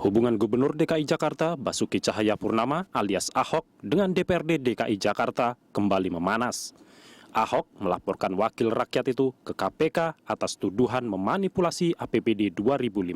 Hubungan Gubernur DKI Jakarta Basuki Cahayapurnama alias Ahok dengan DPRD DKI Jakarta kembali memanas. Ahok melaporkan wakil rakyat itu ke KPK atas tuduhan memanipulasi APBD 2015.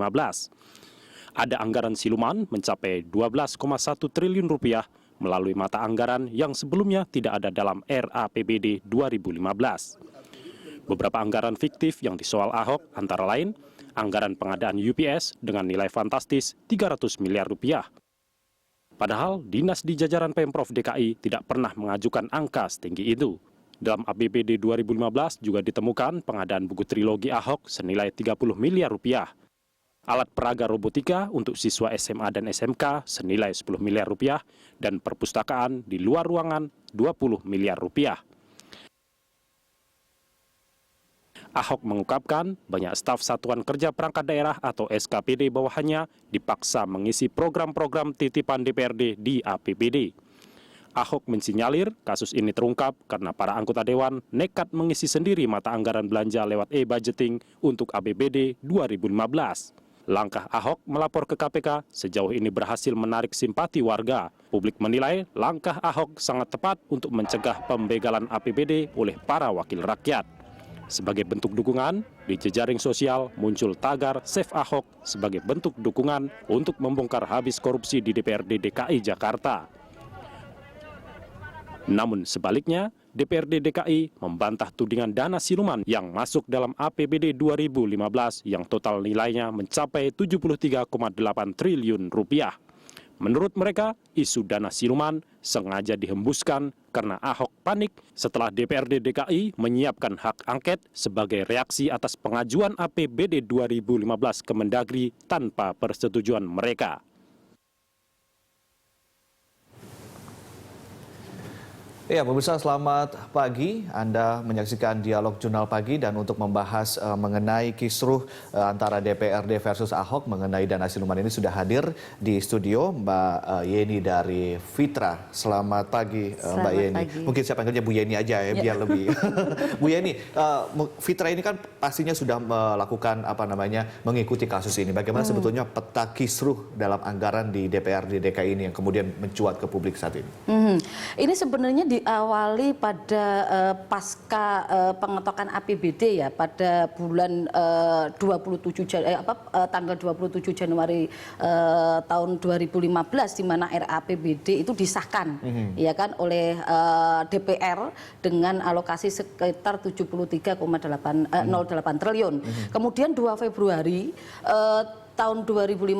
Ada anggaran siluman mencapai 12,1 triliun rupiah melalui mata anggaran yang sebelumnya tidak ada dalam RAPBD 2015. Beberapa anggaran fiktif yang disoal Ahok antara lain anggaran pengadaan UPS dengan nilai fantastis 300 miliar rupiah. Padahal dinas di jajaran Pemprov DKI tidak pernah mengajukan angka setinggi itu. Dalam APBD 2015 juga ditemukan pengadaan buku trilogi Ahok senilai 30 miliar rupiah. Alat peraga robotika untuk siswa SMA dan SMK senilai 10 miliar rupiah dan perpustakaan di luar ruangan 20 miliar rupiah. Ahok mengungkapkan banyak staf Satuan Kerja Perangkat Daerah atau SKPD bawahannya dipaksa mengisi program-program titipan DPRD di APBD. Ahok mensinyalir kasus ini terungkap karena para anggota dewan nekat mengisi sendiri mata anggaran belanja lewat e-budgeting untuk APBD 2015. Langkah Ahok melapor ke KPK sejauh ini berhasil menarik simpati warga. Publik menilai langkah Ahok sangat tepat untuk mencegah pembegalan APBD oleh para wakil rakyat. Sebagai bentuk dukungan, di jejaring sosial muncul tagar Save Ahok sebagai bentuk dukungan untuk membongkar habis korupsi di DPRD DKI Jakarta. Namun sebaliknya, DPRD DKI membantah tudingan dana siluman yang masuk dalam APBD 2015 yang total nilainya mencapai 73,8 triliun rupiah. Menurut mereka, isu dana siluman sengaja dihembuskan karena Ahok panik setelah DPRD DKI menyiapkan hak angket sebagai reaksi atas pengajuan APBD 2015 ke Mendagri tanpa persetujuan mereka. Ya, pemirsa, selamat pagi. Anda menyaksikan Dialog Jurnal Pagi dan untuk membahas mengenai kisruh antara DPRD versus Ahok mengenai dana siluman ini sudah hadir di studio Mbak Yeni dari Fitra. Selamat pagi, Mbak Yeni. Pagi. Mungkin saya panggilnya Bu Yeni aja ya, biar lebih. Bu Yeni, Fitra ini kan pastinya sudah melakukan mengikuti kasus ini. Bagaimana sebetulnya peta kisruh dalam anggaran di DPRD DKI ini yang kemudian mencuat ke publik saat ini? Ini sebenarnya diawali pada pasca pengetokan APBD ya pada bulan tanggal 27 Januari tahun 2015 di mana RAPBD itu disahkan ya kan oleh DPR dengan alokasi sekitar 73,08 triliun. Kemudian 2 Februari tahun 2015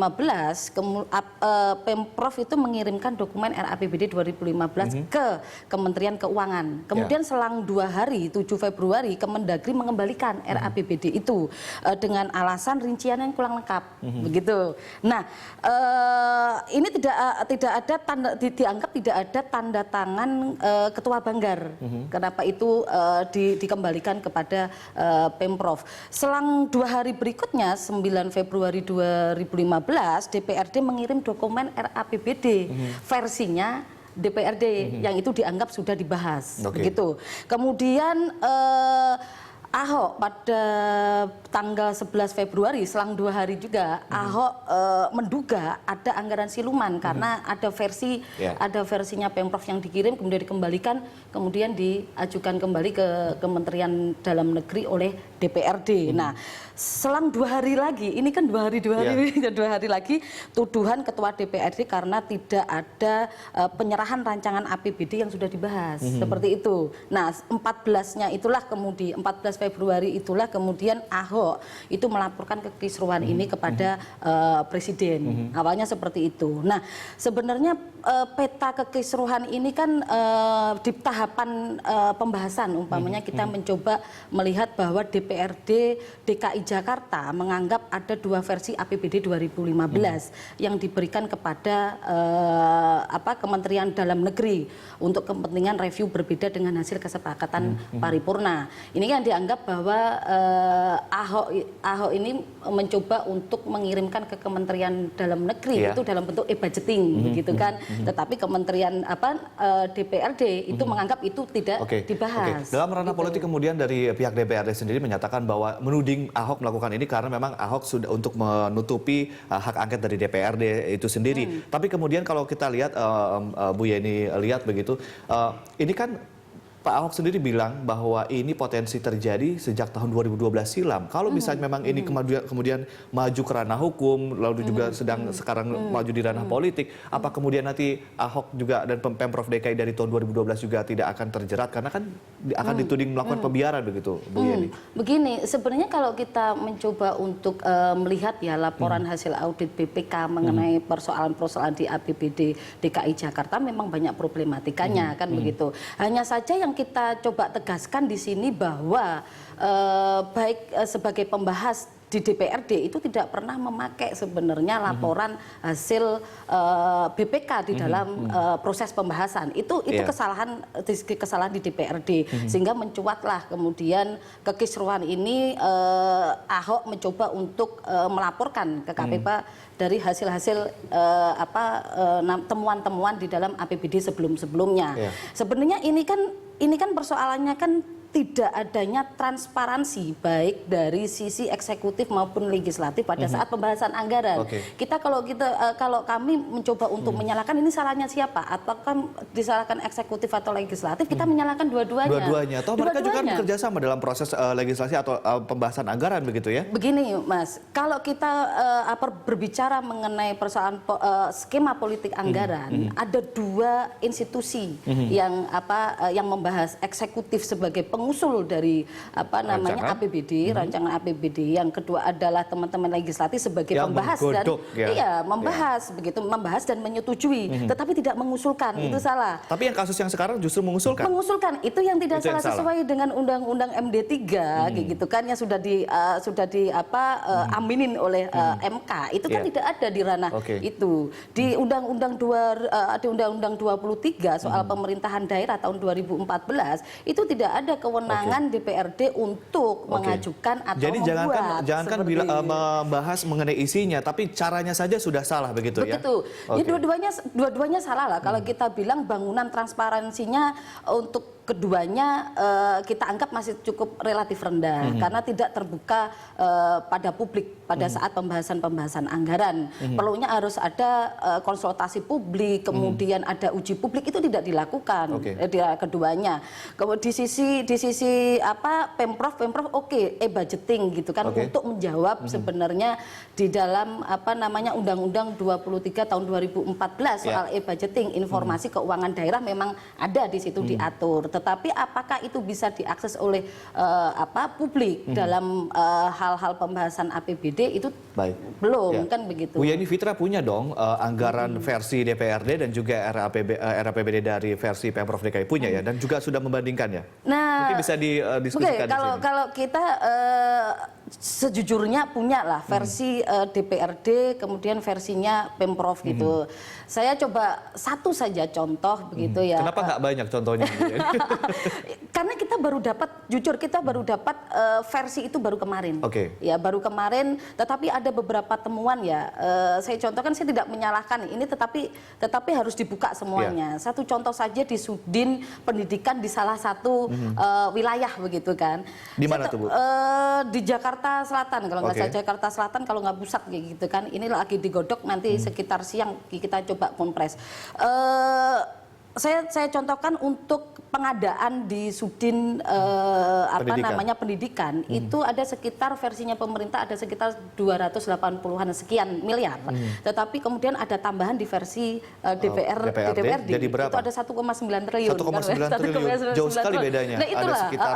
Pemprov itu mengirimkan dokumen RAPBD 2015 ke Kementerian Keuangan. Kemudian selang 2 hari 7 Februari Kemendagri mengembalikan RAPBD itu dengan alasan rincian yang kurang lengkap begitu. Nah, ini tidak ada dianggap tidak ada tanda tangan Ketua Banggar. Kenapa itu dikembalikan kepada Pemprov. Selang 2 hari berikutnya 9 Februari 2015 DPRD mengirim dokumen RAPBD versinya DPRD yang itu dianggap sudah dibahas begitu. Kemudian Ahok pada tanggal 11 Februari selang 2 hari juga Ahok menduga ada anggaran siluman karena ada versinya Pemprov yang dikirim kemudian dikembalikan kemudian diajukan kembali ke Kementerian Dalam Negeri oleh DPRD. Nah, selang 2 hari lagi, ini kan 2 hari lagi tuduhan Ketua DPRD karena tidak ada penyerahan rancangan APBD yang sudah dibahas seperti itu. Nah, 14 Februari itulah kemudian Ahok itu melaporkan kekisruhan ini kepada Presiden. Awalnya seperti itu. Nah, sebenarnya peta kekisruhan ini kan di tahapan pembahasan umpamanya kita mencoba melihat bahwa DPRD DKI Jakarta menganggap ada 2 versi APBD 2015 yang diberikan kepada Kementerian Dalam Negeri untuk kepentingan review berbeda dengan hasil kesepakatan paripurna. Ini kan dianggap dianggap bahwa Ahok ini mencoba untuk mengirimkan ke Kementerian Dalam Negeri itu dalam bentuk e-budgeting gitu kan. Tetapi Kementerian DPRD itu menganggap itu tidak dibahas. Dalam ranah politik kemudian dari pihak DPRD sendiri menyatakan bahwa menuding Ahok melakukan ini karena memang Ahok sudah untuk menutupi hak angket dari DPRD itu sendiri. Tapi kemudian kalau kita lihat Bu Yeni lihat begitu, ini kan Pak Ahok sendiri bilang bahwa ini potensi terjadi sejak tahun 2012 silam. Kalau misalnya memang ini kemudian maju ke ranah hukum, lalu juga sekarang maju di ranah politik, apa kemudian nanti Ahok juga dan Pemprov DKI dari tahun 2012 juga tidak akan terjerat karena kan akan dituding melakukan pembiaran begitu, Bu Yeni? Begini, sebenarnya kalau kita mencoba untuk melihat ya laporan hasil audit BPK mengenai persoalan-persoalan di APBD DKI Jakarta memang banyak problematikanya kan begitu. Hanya saja yang kita coba tegaskan di sini bahwa baik sebagai pembahas di DPRD itu tidak pernah memakai sebenarnya laporan hasil BPK di dalam proses pembahasan. Itu kesalahan di DPRD sehingga mencuatlah kemudian kekisruhan ini. Ahok mencoba untuk melaporkan ke KPK dari hasil-hasil temuan-temuan di dalam APBD sebelum-sebelumnya. Sebenarnya ini kan persoalannya kan tidak adanya transparansi baik dari sisi eksekutif maupun legislatif pada saat pembahasan anggaran. Kalau kami mencoba untuk menyalahkan ini salahnya siapa? Apakah disalahkan eksekutif atau legislatif? Kita menyalahkan dua-duanya. Dua-duanya. Atau mereka juga bekerja sama dalam proses legislasi atau pembahasan anggaran begitu ya? Begini, Mas, kalau kita berbicara mengenai persoalan skema politik anggaran, ada dua institusi yang membahas, eksekutif sebagai pengusul dari APBD, rancangan APBD. Yang kedua adalah teman-teman legislatif sebagai pembahas membahas dan menyetujui, tetapi tidak mengusulkan. Itu salah. Tapi yang kasus yang sekarang justru mengusulkan. Mengusulkan itu yang tidak salah sesuai dengan Undang-Undang MD 3 gitu kan yang sudah aminin oleh MK. Itu kan tidak ada di ranah itu. Di Undang-Undang 23 soal pemerintahan daerah tahun 2014 itu tidak ada kewenangan DPRD untuk mengajukan atau jadi membuat. jangankan membahas mengenai isinya, tapi caranya saja sudah salah begitu ya? Begitu. Ya, dua-duanya salah lah. Kalau kita bilang bangunan transparansinya untuk keduanya kita anggap masih cukup relatif rendah karena tidak terbuka pada publik pada saat pembahasan anggaran. Perlunya harus ada konsultasi publik, kemudian ada uji publik, itu tidak dilakukan di keduanya. Di sisi Pemprov e-budgeting gitu kan untuk menjawab sebenarnya di dalam Undang-Undang 23 tahun 2014 soal e-budgeting, informasi keuangan daerah memang ada di situ diatur. Tetapi apakah itu bisa diakses oleh publik dalam hal-hal pembahasan APBD itu belum kan begitu. Bu Yeni, Fitra punya dong anggaran versi DPRD dan juga RAPBD dari versi Pemprov DKI punya ya, dan juga sudah membandingkannya. Nah, mungkin bisa didiskusikan di sini. Kalau kita sejujurnya punya lah versi DPRD, kemudian versinya Pemprov gitu. Saya coba satu saja contoh begitu ya. Kenapa nggak banyak contohnya? Karena kita baru dapat versi itu baru kemarin. Ya baru kemarin, tetapi ada beberapa temuan ya. Saya contohkan, saya tidak menyalahkan ini, tetapi harus dibuka semuanya. Satu contoh saja di Sudin Pendidikan di salah satu wilayah begitu kan. Di mana tuh Bu? Di Jakarta Selatan kalau nggak salah, Jakarta Selatan kalau nggak pusat gitu kan. Ini lagi digodok nanti sekitar siang kita coba kompres. Saya contohkan untuk pengadaan di Sudin pendidikan itu ada sekitar versinya pemerintah ada sekitar 280-an sekian miliar. Tetapi kemudian ada tambahan di versi DPRD jadi berapa? Itu ada 1,9 triliun. 1,9 triliun. Jauh sekali bedanya. Nah, itulah. Ada sekitar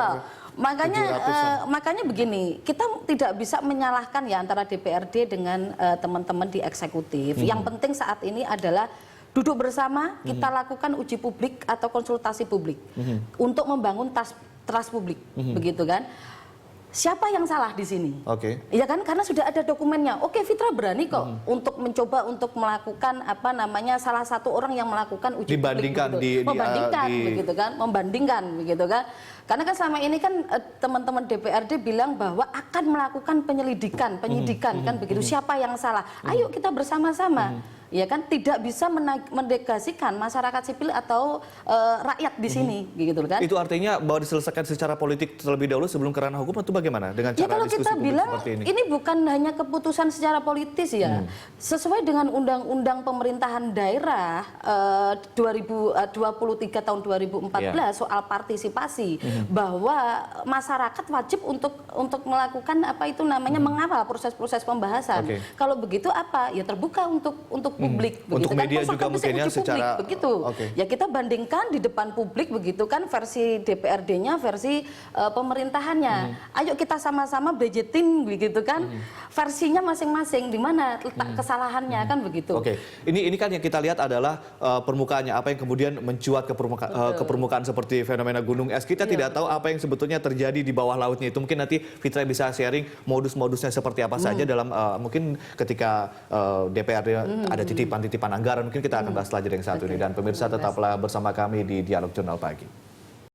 makanya begini, kita tidak bisa menyalahkan ya antara DPRD dengan teman-teman di eksekutif. Yang penting saat ini adalah duduk bersama, kita lakukan uji publik atau konsultasi publik untuk membangun trust publik, begitu kan? Siapa yang salah di sini? Iya kan? Karena sudah ada dokumennya. Fitra berani kok untuk mencoba untuk melakukan salah satu orang yang melakukan uji publik, begitu kan? Membandingkan, begitu kan? Karena kan selama ini kan teman-teman DPRD bilang bahwa akan melakukan penyidikan kan begitu. Siapa yang salah? Ayo kita bersama-sama. Ya kan tidak bisa mendegasikan masyarakat sipil atau rakyat di sini gitu kan. Itu artinya bahwa diselesaikan secara politik terlebih dahulu sebelum ke ranah hukum atau bagaimana dengan Ya cara kalau diskusi kita publik bilang seperti ini bukan hanya keputusan secara politis ya. Sesuai dengan Undang-Undang Pemerintahan Daerah 2023 tahun 2014 soal partisipasi bahwa masyarakat wajib untuk melakukan apa itu namanya mengawal proses-proses pembahasan. Kalau begitu apa? Ya terbuka untuk publik begitu untuk kan. media juga mungkin ya secara begitu. Ya kita bandingkan di depan publik begitu kan versi DPRD-nya, versi pemerintahannya. Ayo kita sama-sama budgeting begitu kan. Versinya masing-masing di mana letak kesalahannya kan begitu. Ini kan yang kita lihat adalah permukaannya, apa yang kemudian mencuat ke permukaan seperti fenomena gunung es. Kita tidak tahu apa yang sebetulnya terjadi di bawah lautnya itu. Mungkin nanti Fitra bisa sharing modus-modusnya seperti apa saja dalam mungkin ketika DPRD ada titipan-titipan anggaran. Mungkin kita akan bahas setelah jeda yang satu ini. Dan pemirsa tetaplah bersama kami di Dialog Jurnal Pagi.